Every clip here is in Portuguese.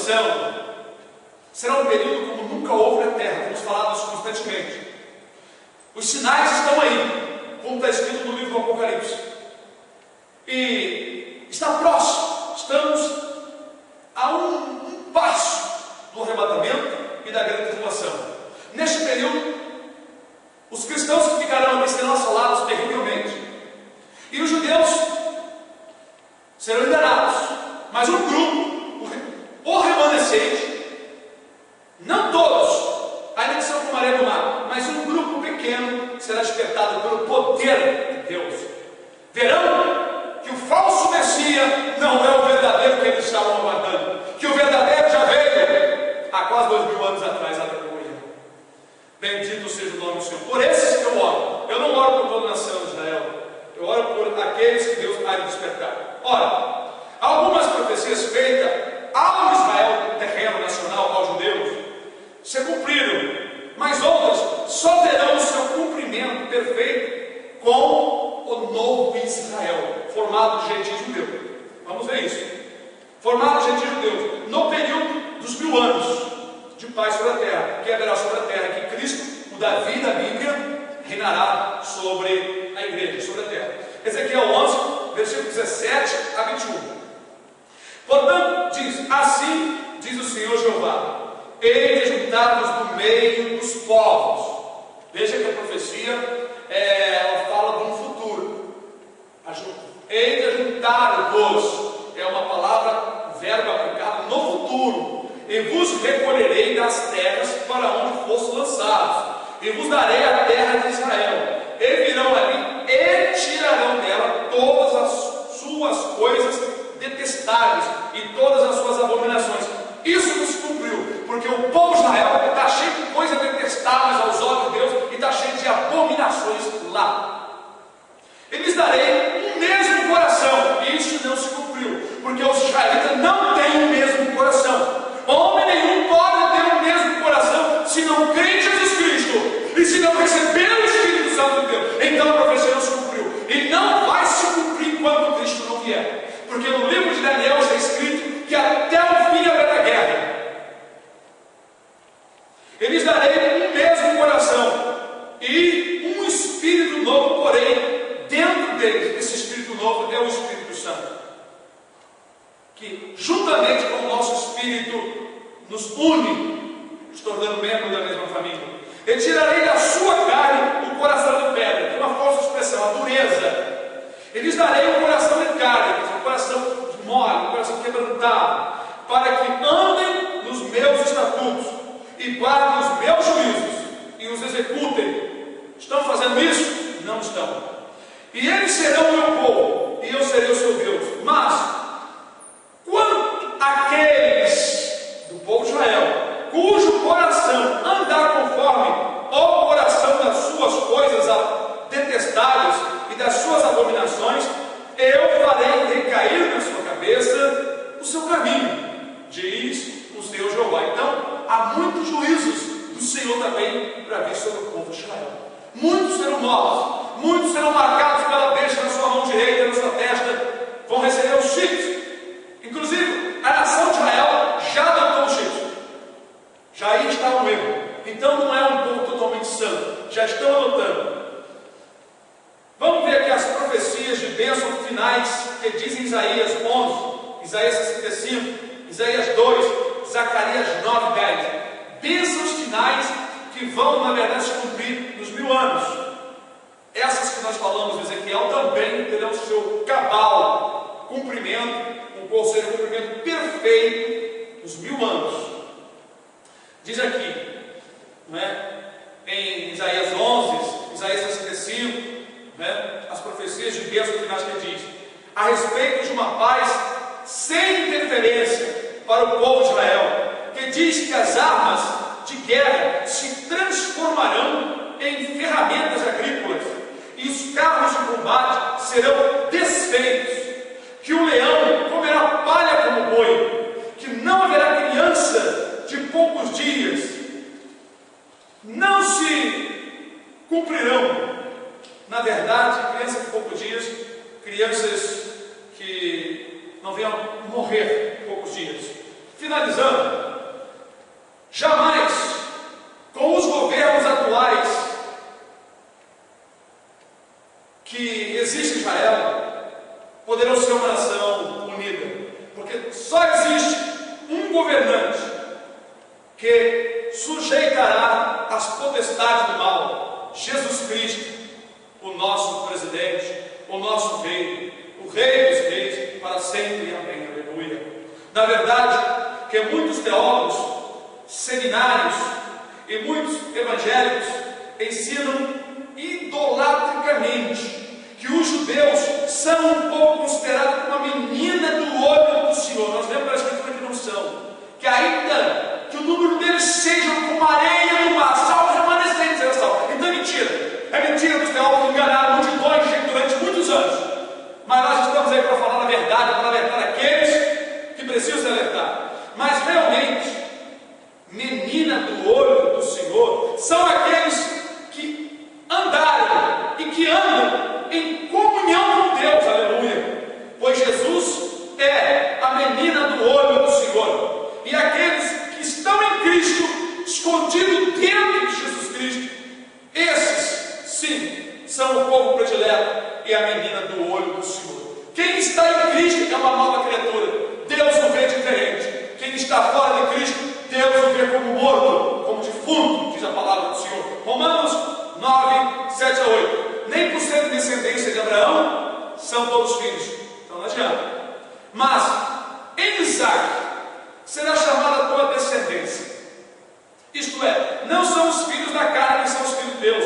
tribulação será um período como nunca houve na terra. Vamos falar disso constantemente. Os sinais estão aí, como está escrito no livro do Apocalipse, e está próximo. Estamos a um passo do arrebatamento e da grande tribulação. Neste período, os cristãos que ficarão aqui serão assolados terrivelmente, e os judeus serão enganados, mas um grupo, o remanescente, não todos, ainda que são como areia do mar, mas um grupo pequeno será despertado pelo poder de Deus. Verão que o falso Messias não é o verdadeiro que eles estavam aguardando, que o verdadeiro já veio há quase 2000 anos atrás, aleluia. Bendito seja o nome do Senhor. Por esses que eu oro. Eu não oro por toda a nação de Israel, eu oro por aqueles que Deus vai despertar. Ora, algumas profecias feitas ao Israel terreno nacional, aos judeus, se cumpriram, mas outras só terão o seu cumprimento perfeito com o novo Israel, formado de gentios judeus. Vamos ver isso. Formado de gentios judeus, no período dos 1000 anos de paz sobre a terra, que haverá sobre a terra, que Cristo, o Davi da Bíblia, reinará sobre a igreja, sobre a terra. Ezequiel 11, versículo 17 a 21. Portanto, diz: assim diz o Senhor Jeová: hei de juntar-vos do meio dos povos. Veja que a profecia ela fala de um futuro. Hei de juntar-vos é uma palavra, verbo aplicado no futuro. E vos recolherei das terras para onde fosse lançados, e vos darei a terra de Israel. E virão ali e tirarão dela todas as suas coisas detestáveis e todas as suas abominações. Isso não se cumpriu, porque o povo de Israel está cheio de coisas detestáveis aos olhos de Deus e está cheio de abominações lá. E lhes darei um mesmo coração, e isso não se cumpriu, porque os israelitas não têm o mesmo coração. Homem nenhum pode ter o mesmo coração se não crê em Jesus Cristo e se não receber o Espírito Santo de Deus. Então a profecia não se cumpriu, e não vai se cumprir enquanto Cristo não vier, porque no livro de Daniel está escrito que até o fim haverá guerra. Eles darei um mesmo coração e um Espírito novo, porém dentro deles, esse Espírito novo é o Espírito Santo, que juntamente com o nosso Espírito nos une, nos tornando membros da mesma família. E tirarei da sua carne o coração de pedra, que é uma falsa expressão, a dureza. E lhes darei um coração de carne, um coração mole, um coração quebrantado, para que andem nos meus estatutos e guardem os meus juízos e os executem. Estão fazendo isso? Não estão. E eles serão o meu povo, e eu serei o seu Deus. Mas quanto àqueles do povo de Israel, cujo coração andar conforme o coração das suas coisas detestáveis e das suas abominações, eu farei recair na sua cabeça o seu caminho, diz o Senhor Jeová. Então, há muitos juízos do Senhor também para vir sobre o povo de Israel. Muitos serão mortos, muitos serão marcados pela besta na sua mão direita e na sua testa, vão receber os chifres. Inclusive, a nação de Israel já adotou os chifres, já aí está um erro. Então não é um povo totalmente santo, já estão adotando. Vamos ver aqui as profecias de bênção finais que dizem Isaías 11, Isaías 65, Isaías 2, Zacarias 9, 10. Bênçãos finais que vão, na verdade, se cumprir nos 1000 anos. Essas que nós falamos de Ezequiel também terão seu cabal cumprimento, ou seja, o cumprimento perfeito nos 1000 anos. Diz aqui, não é? Em Isaías 11, Isaías 65, as profecias de bênção finais que diz a respeito de uma paz sem interferência para o povo de Israel, que diz que as armas de guerra se transformarão em ferramentas agrícolas e os carros de combate serão desfeitos, que o leão comerá palha como boi, que não haverá criança de poucos dias, não se cumprirão. Na verdade, crianças de poucos dias, crianças que não venham morrer em poucos dias. Finalizando, jamais com os governos atuais que existe em Israel poderão ser uma nação unida, porque só existe um governante que sujeitará as potestades do mal: Jesus Cristo, o nosso presidente, o nosso rei, o rei dos reis, para sempre. Amém, aleluia. Na verdade, que muitos teólogos, seminários e muitos evangélicos ensinam idolatricamente que os judeus são um pouco considerados como a menina do olho do Senhor. Nós lemos a escritura que não são, que ainda que o número deles seja como a areia do mar, salvos remanescentes, era salvo. Então é mentira. É mentira dos teólogos que enganaram multidões durante muitos anos. Mas nós estamos aí para falar a verdade, para alertar aqueles que precisam se alertar. Mas realmente, menina do olho do Senhor são aqueles que andaram e que andam em comunhão com Deus, aleluia. Pois Jesus é a menina do olho do Senhor. E aqueles que estão em Cristo, escondidos dentro de Jesus Cristo, esses sim são o povo predileto e a menina do olho do Senhor. Quem está em Cristo é uma nova criatura. Deus o vê diferente. Quem está fora de Cristo, Deus o vê como morto, como defunto, diz a palavra do Senhor. Romanos 9, 7 a 8. Nem por ser descendência de Abraão são todos filhos. Então não adianta. Mas em Isaac será chamada a tua descendência. Isto é, não são os filhos da carne que são os filhos de Deus,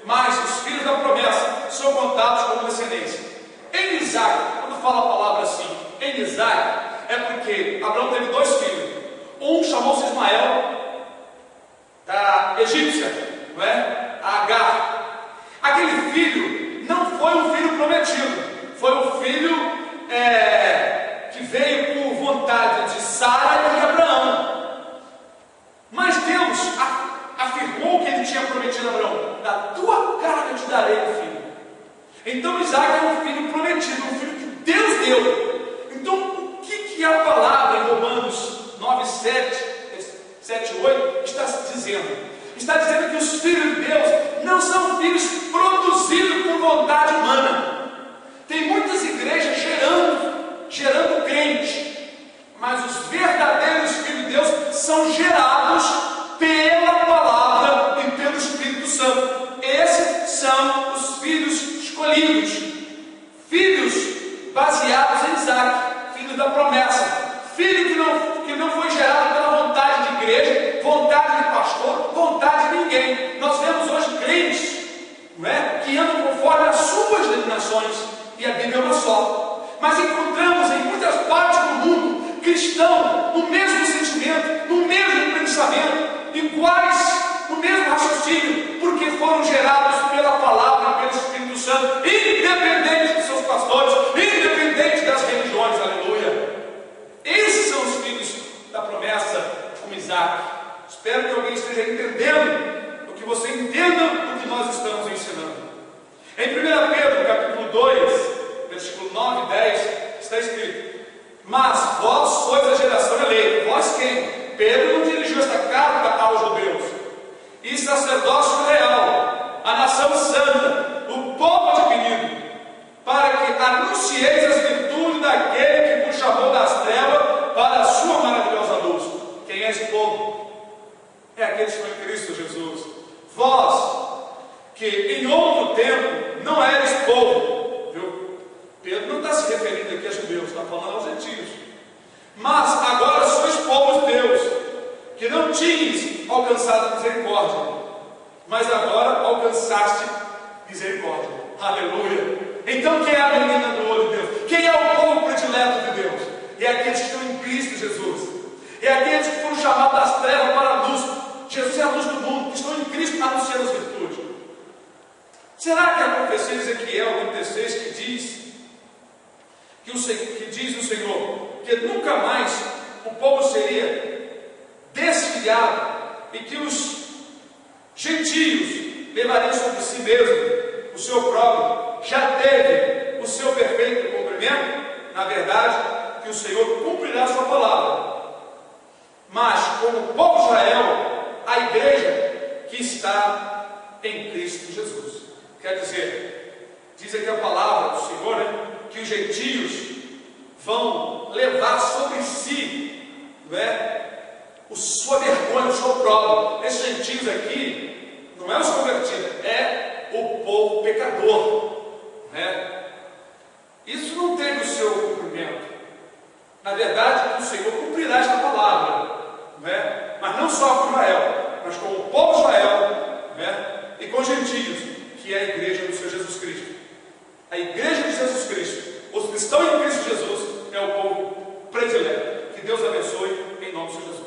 mas os filhos da promessa são contados como descendência. Em Isaac, quando fala a palavra assim, em Isaac, é porque Abraão teve dois filhos. Um chamou-se Ismael, da egípcia, não é? A Agar. Aquele filho não foi um filho prometido, foi um filho que veio por vontade de Sara e de Abraão. Mas Deus afirmou que ele tinha prometido a Abraão: da tua carne eu te darei um filho. Então Isaac é um filho prometido, um filho que Deus deu. Então o que a palavra em Romanos 9, 7, 8 está dizendo? Está dizendo que os filhos de Deus não são filhos produzidos por vontade humana. Tem muitas igrejas gerando crente, mas os verdadeiros filhos de Deus são gerados pela palavra e pelo Espírito Santo. Esses são os filhos escolhidos, filhos baseados em Isaac, filho da promessa, filho que não foi gerado pela vontade de igreja, vontade de pastor, vontade de ninguém. Nós vemos hoje crentes, não é, que andam conforme as suas denominações, e a Bíblia é uma só. Mas encontramos em muitas partes do mundo cristãos no mesmo sentimento, no mesmo pensamento, iguais, no mesmo raciocínio, porque foram gerados pela palavra e pelo Espírito Santo, independente de seus pastores, independente das religiões, aleluia. Esses são os filhos da promessa, como Isaac. Espero que alguém esteja entendendo, ou que você entenda o que nós estamos ensinando. Em 1 Pedro, capítulo 2, versículo 9 e 10, está escrito: mas vós sois a geração eleita. Vós quem? Pedro não dirigiu esta carta aos judeus. E sacerdócio real, a nação santa, o povo adquirido, para que anuncieis as virtudes daquele que vos chamou das trevas para a sua maravilhosa luz. Quem é esse povo? É aqueles que estão em Cristo Jesus. Vós, que em outro tempo não eres povo, viu? Pedro não está se referindo aqui a judeus, está falando aos gentios. Mas agora sois povo de Deus, que não tinhas alcançado misericórdia, mas agora alcançaste misericórdia. Aleluia! Então quem é a menina do olho de Deus? Quem é o povo predileto de Deus? É aqueles que estão em Cristo Jesus. É aqueles que foram chamados das trevas para a luz. Jesus é a luz do mundo, que estão em Cristo anunciando as virtudes. Será que a profecia de Ezequiel 36 que diz o Senhor que nunca mais o povo seria desfilhado e que os gentios levariam sobre si mesmo o seu próprio, já teve o seu perfeito cumprimento? Na verdade, que o Senhor cumprirá a sua palavra. como o povo de Israel, a igreja que está em Cristo Jesus. Quer dizer, diz aqui a palavra do Senhor, né, que os gentios vão levar sobre si, não é, sua vergonha, o seu próprio. Esses gentios aqui não é os convertidos, é o povo pecador, né? Isso não teve o seu cumprimento. Na verdade, o Senhor cumprirá esta palavra, né? Mas não só com Israel, mas com o povo de Israel, né? E com os gentios, que é a igreja do Senhor Jesus Cristo. A igreja de Jesus Cristo, os que estão em Cristo Jesus, é o povo predileto. Que Deus abençoe em nome de Jesus.